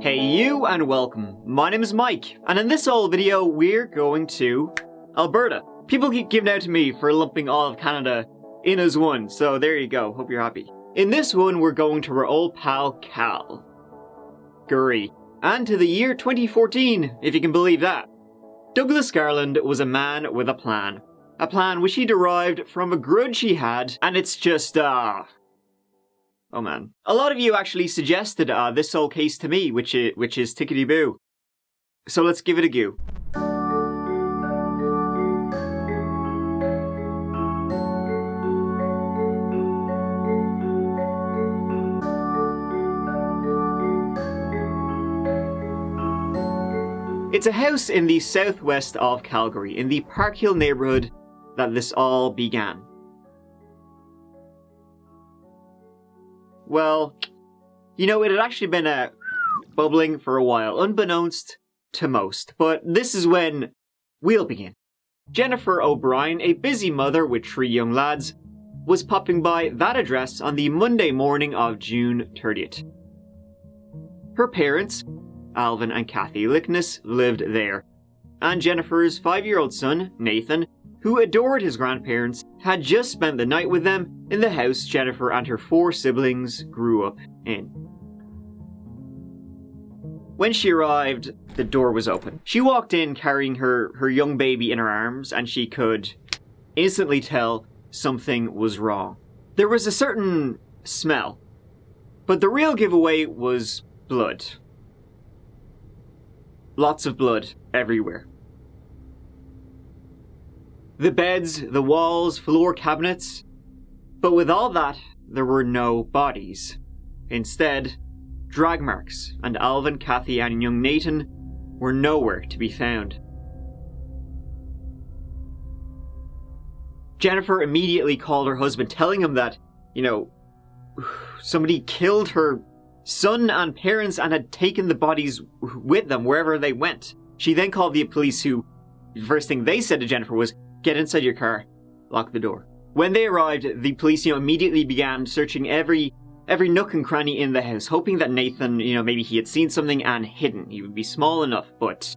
Hey you and welcome, my name is Mike, and in this old video we're going to Alberta. People keep giving out to me for lumping all of Canada in as one, so there you go, hope you're happy. In this one we're going to our old pal Calgary, and to the year 2014, if you can believe that. Douglas Garland was a man with a plan which he derived from a grudge he had, and it's just, oh man. A lot of you actually suggested this whole case to me, which is tickety-boo. So let's give it a go. It's a house in the southwest of Calgary, in the Park Hill neighbourhood that this all began. Well, you know, it had actually been bubbling for a while, unbeknownst to most, but this is when we'll begin. Jennifer O'Brien, a busy mother with 3 young lads, was popping by that address on the Monday morning of June 30th. Her parents, Alvin and Kathy Liknes, lived there, and Jennifer's 5-year-old son, Nathan, who adored his grandparents, had just spent the night with them in the house Jennifer and her 4 siblings grew up in. When she arrived, the door was open. She walked in carrying her young baby in her arms, and she could instantly tell something was wrong. There was a certain smell, but the real giveaway was blood. Lots of blood everywhere. The beds, the walls, floor cabinets. But with all that, there were no bodies. Instead, drag marks, and Alvin, Kathy, and young Nathan were nowhere to be found. Jennifer immediately called her husband, telling him that, you know, somebody killed her son and parents and had taken the bodies with them wherever they went. She then called the police, who, the first thing they said to Jennifer was, "Get inside your car, lock the door." When they arrived, the police, immediately began searching every nook and cranny in the house, hoping that Nathan, maybe he had seen something and hidden. He would be small enough, but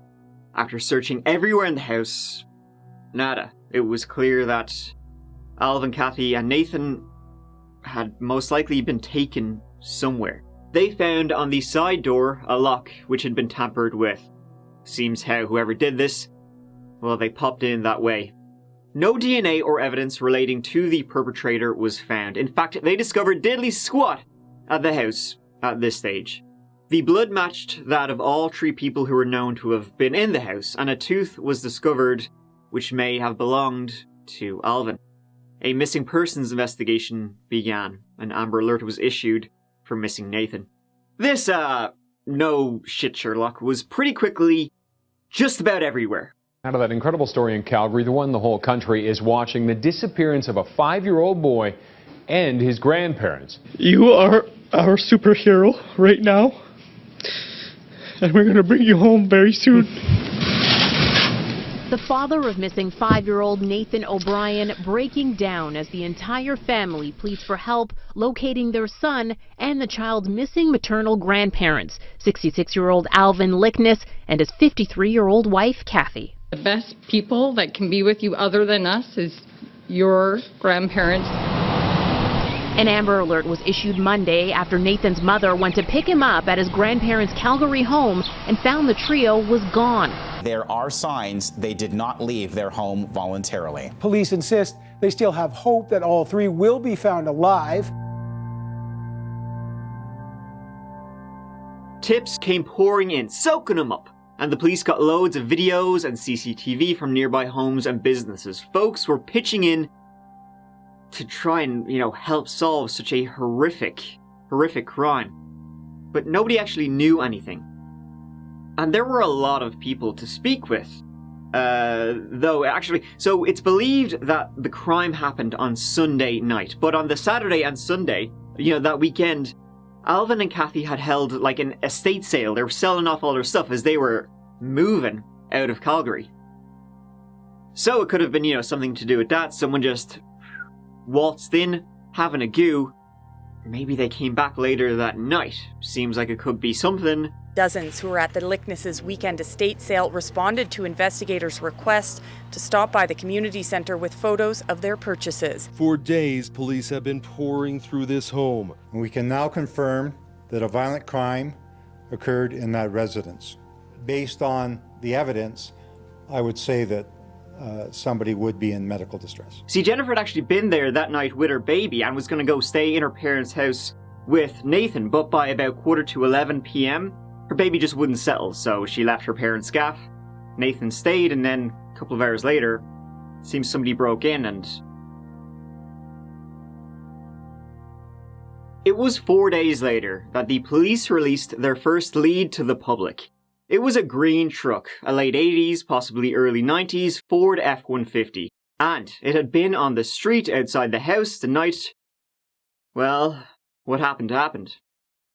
after searching everywhere in the house, nada. It was clear that Alvin, Kathy, and Nathan had most likely been taken somewhere. They found on the side door a lock which had been tampered with. Seems how whoever did this, well, they popped in that way. No DNA or evidence relating to the perpetrator was found. In fact, they discovered diddly squat at the house at this stage. The blood matched that of all 3 people who were known to have been in the house, and a tooth was discovered which may have belonged to Alvin. A missing persons investigation began. An Amber Alert was issued for missing Nathan. This, no shit Sherlock, was pretty quickly just about everywhere. Out of that incredible story in Calgary, the one the whole country is watching, the disappearance of a 5-year-old boy and his grandparents. You are our superhero right now, and we're going to bring you home very soon. The father of missing 5-year-old Nathan O'Brien breaking down as the entire family pleads for help locating their son and the child's missing maternal grandparents, 66-year-old Alvin Liknes and his 53-year-old wife, Kathy. The best people that can be with you other than us is your grandparents. An Amber Alert was issued Monday after Nathan's mother went to pick him up at his grandparents' Calgary home and found the trio was gone. There are signs they did not leave their home voluntarily. Police insist they still have hope that all 3 will be found alive. Tips came pouring in, soaking them up. And the police got loads of videos and CCTV from nearby homes and businesses. Folks were pitching in to try and, help solve such a horrific crime. But nobody actually knew anything. And there were a lot of people to speak with. So it's believed that the crime happened on Sunday night. But on the Saturday and Sunday, that weekend, Alvin and Kathy had held like an estate sale. They were selling off all their stuff as they were moving out of Calgary. So it could have been, something to do with that. Someone just waltzed in, having a go. Maybe they came back later that night. Seems like it could be something Dozens who were at the Liknes' weekend estate sale responded to investigators' request to stop by the community center with photos of their purchases. For days, police have been pouring through this home. We can now confirm that a violent crime occurred in that residence. Based on the evidence, I would say that somebody would be in medical distress. See, Jennifer had actually been there that night with her baby and was going to go stay in her parents' house with Nathan, but by about 11:15 p.m., her baby just wouldn't settle, so she left her parents' gaff. Nathan stayed, and then a couple of hours later, it seems somebody broke in and... It was 4 days later that the police released their first lead to the public. It was a green truck, a late 80s, possibly early 90s Ford F-150, and it had been on the street outside the house the night... Well, what happened happened.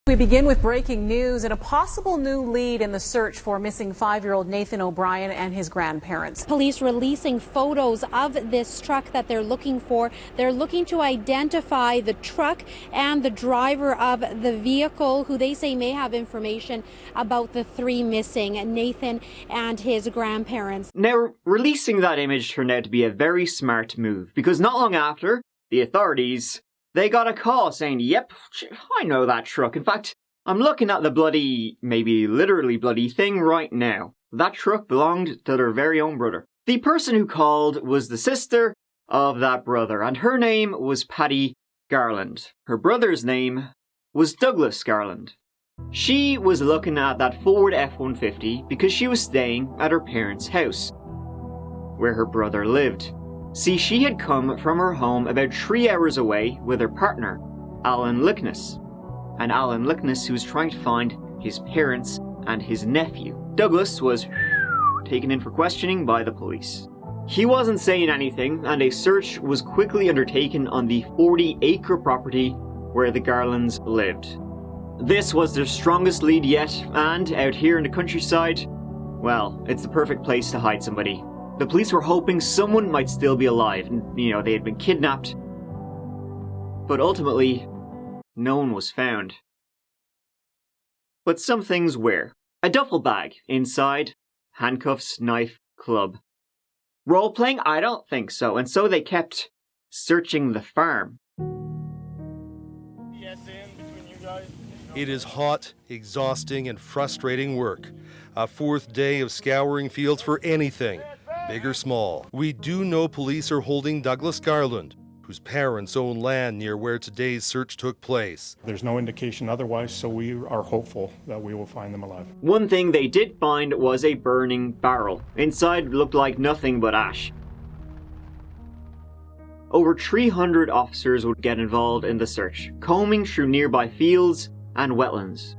We begin with breaking news and a possible new lead in the search for missing 5-year-old Nathan O'Brien and his grandparents. Police releasing photos of this truck that they're looking for. They're looking to identify the truck and the driver of the vehicle, who they say may have information about the three missing, Nathan and his grandparents. Now, releasing that image turned out to be a very smart move, because not long after, the authorities... they got a call saying, yep, I know that truck. In fact, I'm looking at the bloody, maybe literally bloody thing right now. That truck belonged to their very own brother. The person who called was the sister of that brother, and her name was Patty Garland. Her brother's name was Douglas Garland. She was looking at that Ford F-150 because she was staying at her parents' house, where her brother lived. See, she had come from her home about 3 hours away with her partner, Alvin Liknes. And Alvin Liknes, who was trying to find his parents and his nephew. Douglas was taken in for questioning by the police. He wasn't saying anything, and a search was quickly undertaken on the 40-acre property where the Garlands lived. This was their strongest lead yet, and out here in the countryside, well, it's the perfect place to hide somebody. The police were hoping someone might still be alive, and, they had been kidnapped. But ultimately, no one was found. But some things were. A duffel bag inside, handcuffs, knife, club. Role-playing? I don't think so, and so they kept searching the farm. It is hot, exhausting, and frustrating work. A 4th day of scouring fields for anything, big or small. We do know police are holding Douglas Garland, whose parents own land near where today's search took place. There's no indication otherwise, so we are hopeful that we will find them alive. One thing they did find was a burning barrel. Inside looked like nothing but ash. Over 300 officers would get involved in the search, combing through nearby fields and wetlands.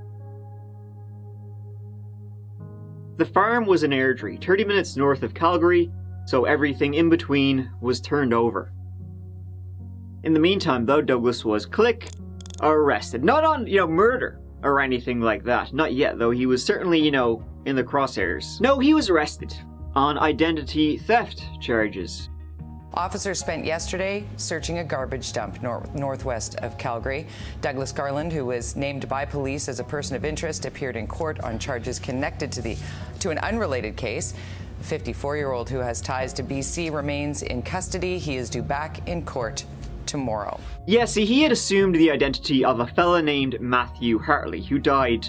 The farm was an airdrie, 30 minutes north of Calgary, so everything in between was turned over. In the meantime, though, Douglas was arrested. Not on, murder or anything like that. Not yet, though. He was certainly, in the crosshairs. No, he was arrested on identity theft charges. Officers spent yesterday searching a garbage dump northwest of Calgary. Douglas Garland, who was named by police as a person of interest, appeared in court on charges connected to an unrelated case. The 54-year-old, who has ties to BC, remains in custody. He is due back in court tomorrow. Yeah, see, he had assumed the identity of a fella named Matthew Hartley, who died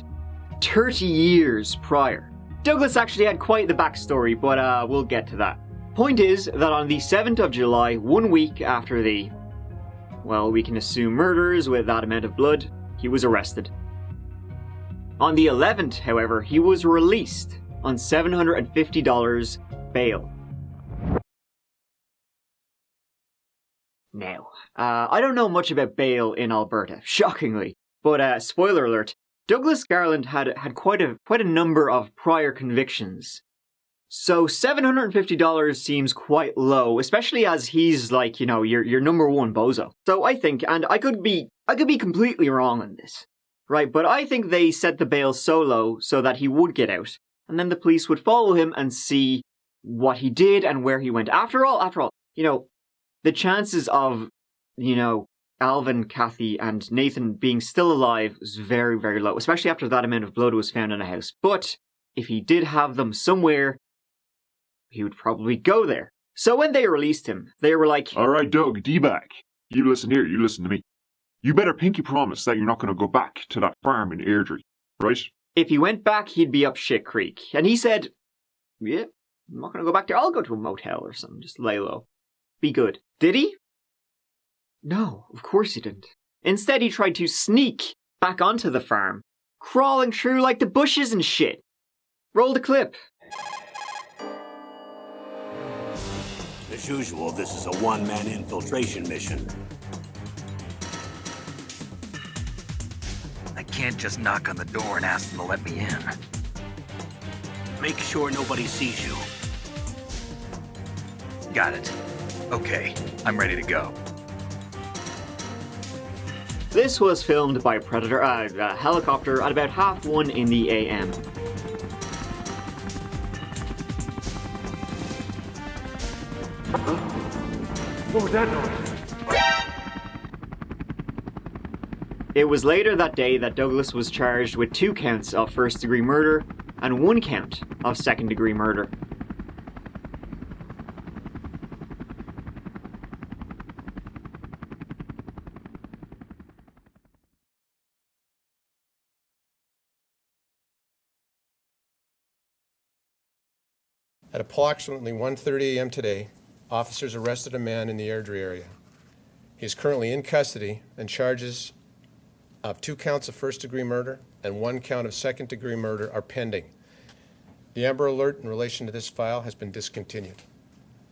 30 years prior. Douglas actually had quite the backstory, but we'll get to that. Point is that on the 7th of July, 1 week after the, we can assume murders with that amount of blood, he was arrested. On the 11th, however, he was released on $750 bail. Now, I don't know much about bail in Alberta, shockingly, but spoiler alert, Douglas Garland had quite a number of prior convictions. So $750 seems quite low, especially as he's like, your number one bozo. So I think, and I could be completely wrong on this, right? But I think they set the bail so low so that he would get out, and then the police would follow him and see what he did and where he went. After all, the chances of, Alvin, Kathy, and Nathan being still alive was very, very low, especially after that amount of blood was found in a house. But if he did have them somewhere, he would probably go there. So when they released him, they were like, "Alright, Doug, D-back. You listen here, you listen to me. You better pinky promise that you're not going to go back to that farm in Airdrie, right?" If he went back, he'd be up shit creek. And he said, "Yeah, I'm not going to go back there. I'll go to a motel or something. Just lay low. Be good." Did he? No, of course he didn't. Instead, he tried to sneak back onto the farm, crawling through like the bushes and shit. Roll the clip. As usual, this is a one-man infiltration mission. I can't just knock on the door and ask them to let me in. Make sure nobody sees you. Got it. Okay, I'm ready to go. This was filmed by a helicopter at about 1:30 in the AM. What was that noise? It was later that day that Douglas was charged with 2 counts of first-degree murder and 1 count of second-degree murder. At approximately 1:30 a.m. today, officers arrested a man in the Airdrie area. He is currently in custody, and charges of 2 counts of first-degree murder and 1 count of second-degree murder are pending. The Amber Alert in relation to this file has been discontinued.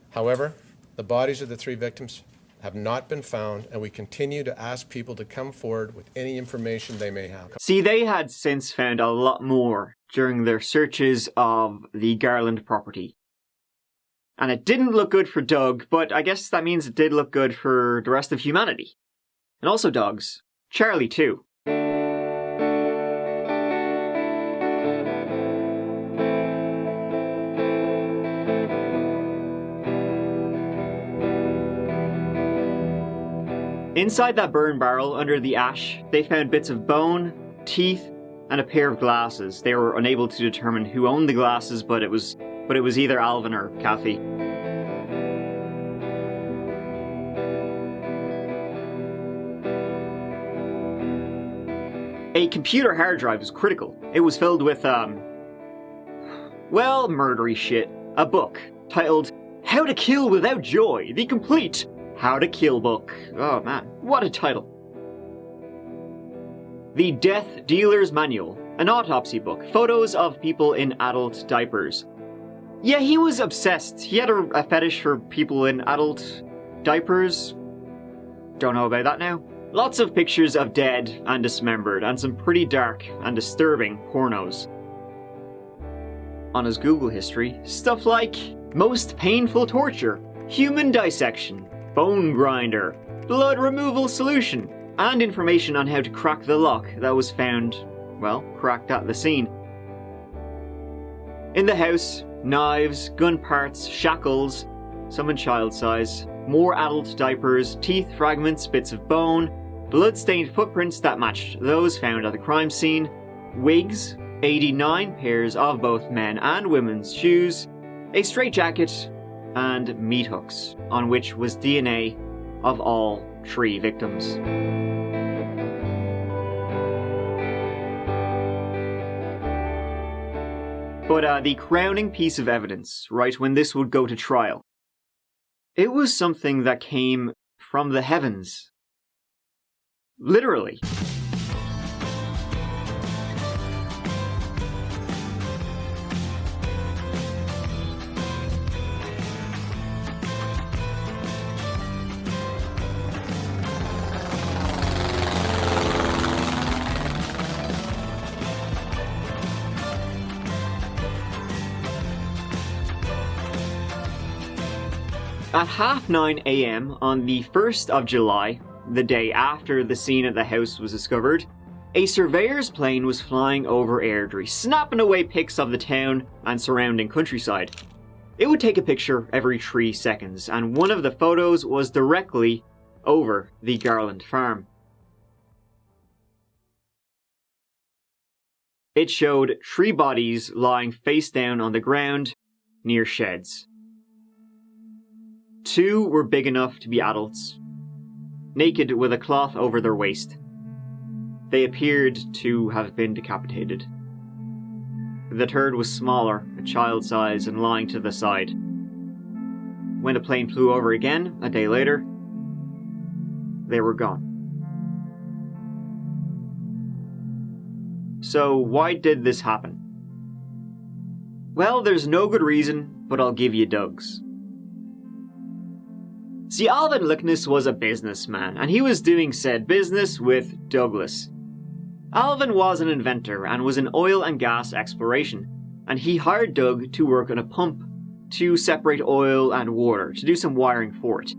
However, the bodies of the 3 victims have not been found, and we continue to ask people to come forward with any information they may have. See, they had since found a lot more during their searches of the Garland property. And it didn't look good for Doug, but I guess that means it did look good for the rest of humanity. And also dogs. Charlie, too. Inside that burn barrel, under the ash, they found bits of bone, teeth, and a pair of glasses. They were unable to determine who owned the glasses, but it was either Alvin or Kathy. A computer hard drive was critical. It was filled with, well, murdery shit. A book titled How to Kill Without Joy, the complete How to Kill book. Oh man, what a title. The Death Dealer's Manual, an autopsy book, photos of people in adult diapers. Yeah, he was obsessed. He had a fetish for people in adult diapers. Don't know about that now. Lots of pictures of dead and dismembered, and some pretty dark and disturbing pornos. On his Google history, stuff like most painful torture, human dissection, bone grinder, blood removal solution, and information on how to crack the lock that was found, well, cracked at the scene. In the house, knives, gun parts, shackles, some in child size, more adult diapers, teeth fragments, bits of bone, blood-stained footprints that matched those found at the crime scene, wigs, 89 pairs of both men and women's shoes, a straitjacket, and meat hooks, on which was DNA of all 3 victims. But the crowning piece of evidence, right, when this would go to trial, it was something that came from the heavens. Literally. At 9:30 a.m. on the 1st of July, the day after the scene at the house was discovered, a surveyor's plane was flying over Airdrie, snapping away pics of the town and surrounding countryside. It would take a picture every 3 seconds, and one of the photos was directly over the Garland farm. It showed 3 bodies lying face down on the ground near sheds. 2 were big enough to be adults, naked with a cloth over their waist. They appeared to have been decapitated. The third was smaller, a child size, and lying to the side. When the plane flew over again, a day later, they were gone. So why did this happen? Well, there's no good reason, but I'll give you Doug's. See, Alvin Liknes was a businessman, and he was doing said business with Douglas. Alvin was an inventor and was in oil and gas exploration, and he hired Doug to work on a pump to separate oil and water, to do some wiring for it.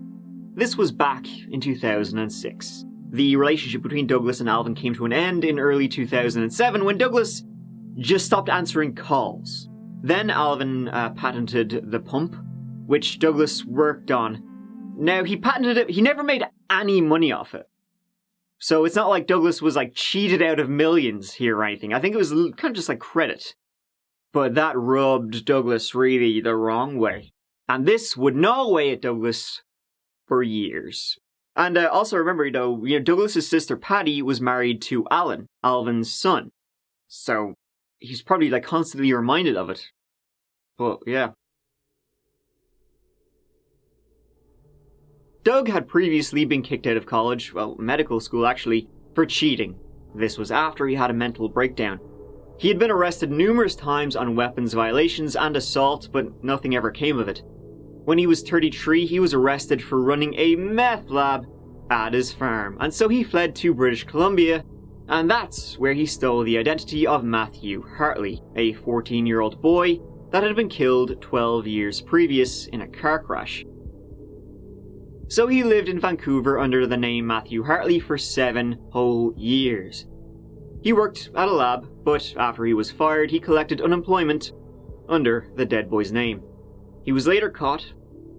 This was back in 2006. The relationship between Douglas and Alvin came to an end in early 2007 when Douglas just stopped answering calls. Then Alvin patented the pump, which Douglas worked on. Now, he patented it, he never made any money off it. So it's not like Douglas was like cheated out of millions here or anything. I think it was kind of just like credit. But that rubbed Douglas really the wrong way. And this would gnaw away at Douglas for years. And also remember, Douglas's sister Patty was married to Alan, Alvin's son. So he's probably like constantly reminded of it. But yeah. Doug had previously been kicked out of college, well, medical school actually, for cheating. This was after he had a mental breakdown. He had been arrested numerous times on weapons violations and assault, but nothing ever came of it. When he was 33, he was arrested for running a meth lab at his farm, and so he fled to British Columbia, and that's where he stole the identity of Matthew Hartley, a 14-year-old boy that had been killed 12 years previous in a car crash. So he lived in Vancouver under the name Matthew Hartley for 7 whole years. He worked at a lab, but after he was fired, he collected unemployment under the dead boy's name. He was later caught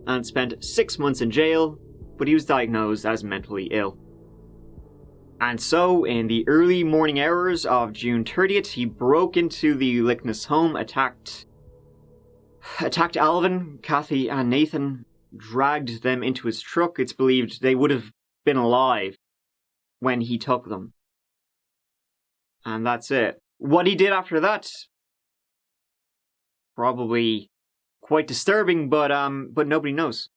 and spent 6 months in jail, but he was diagnosed as mentally ill. And so, in the early morning hours of June 30th, he broke into the Liknes home, attacked Alvin, Kathy, and Nathan, dragged them into his truck. It's believed they would have been alive when he took them. And that's it. What he did after that, probably quite disturbing, but nobody knows.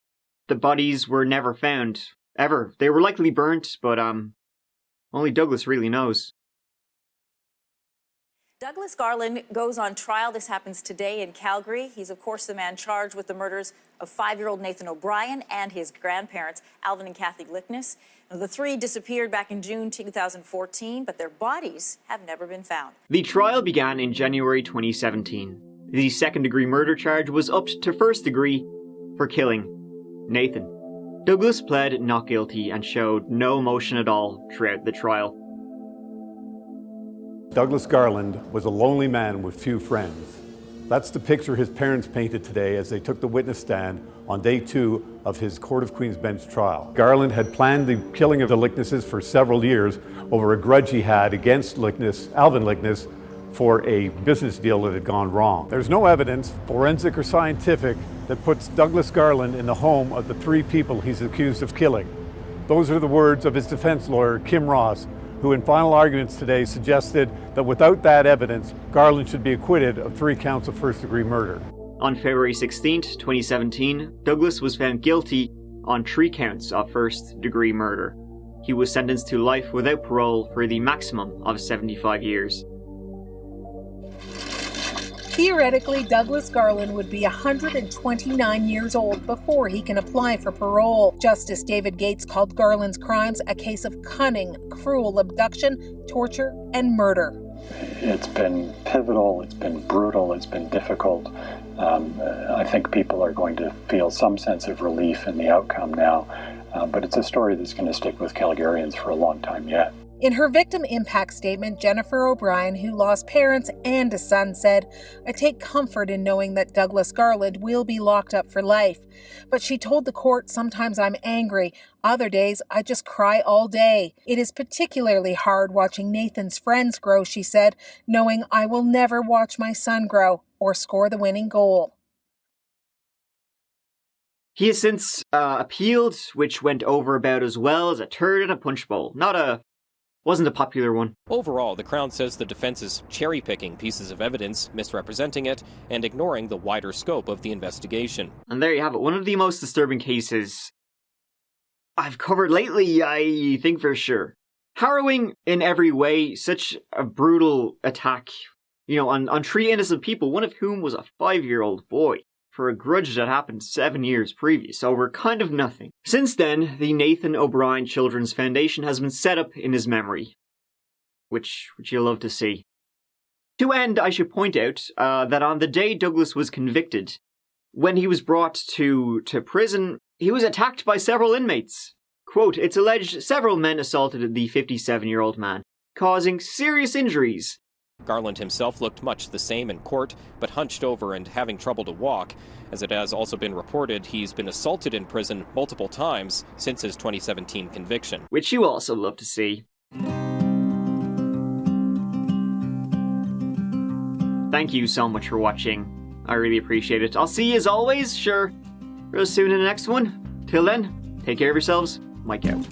The bodies were never found, ever. They were likely burnt, but only Douglas really knows. Douglas Garland goes on trial. This happens today in Calgary. He's, of course, the man charged with the murders of 5-year-old Nathan O'Brien and his grandparents, Alvin and Kathy Liknes. The 3 disappeared back in June 2014, but their bodies have never been found. The trial began in January 2017. The second-degree murder charge was upped to first degree for killing Nathan. Douglas pled not guilty and showed no emotion at all throughout the trial. Douglas Garland was a lonely man with few friends. That's the picture his parents painted today as they took the witness stand on day 2 of his Court of Queen's Bench trial. Garland had planned the killing of the Likneses for several years over a grudge he had against Alvin Liknes, for a business deal that had gone wrong. There's no evidence, forensic or scientific, that puts Douglas Garland in the home of the 3 people he's accused of killing. Those are the words of his defense lawyer, Kim Ross, who in final arguments today suggested that without that evidence, Garland should be acquitted of 3 counts of first-degree murder. On February 16, 2017, Douglas was found guilty on 3 counts of first-degree murder. He was sentenced to life without parole for the maximum of 75 years. Theoretically, Douglas Garland would be 129 years old before he can apply for parole. Justice David Gates called Garland's crimes a case of cunning, cruel abduction, torture, and murder. It's been pivotal, it's been brutal, it's been difficult. I think people are going to feel some sense of relief in the outcome now, but it's a story that's going to stick with Calgarians for a long time yet. In her victim impact statement, Jennifer O'Brien, who lost parents and a son, said, "I take comfort in knowing that Douglas Garland will be locked up for life." But she told the court, "Sometimes I'm angry. Other days, I just cry all day. It is particularly hard watching Nathan's friends grow," she said, "knowing I will never watch my son grow or score the winning goal." He has since appealed, which went over about as well as a turd in a punch bowl. Wasn't a popular one. Overall, the Crown says the defense is cherry-picking pieces of evidence, misrepresenting it, and ignoring the wider scope of the investigation. And there you have it. One of the most disturbing cases I've covered lately, I think for sure. Harrowing in every way, such a brutal attack, on 3 innocent people, one of whom was a 5-year-old boy, for a grudge that happened 7 years previous, over kind of nothing. Since then, the Nathan O'Brien Children's Foundation has been set up in his memory, which you'll love to see. To end, I should point out that on the day Douglas was convicted, when he was brought to prison, he was attacked by several inmates. Quote, "It's alleged several men assaulted the 57-year-old man, causing serious injuries." Garland himself looked much the same in court, but hunched over and having trouble to walk. As it has also been reported, he's been assaulted in prison multiple times since his 2017 conviction. Which you also love to see. Thank you so much for watching. I really appreciate it. I'll see you as always, real soon in the next one. Till then, take care of yourselves. Mike out.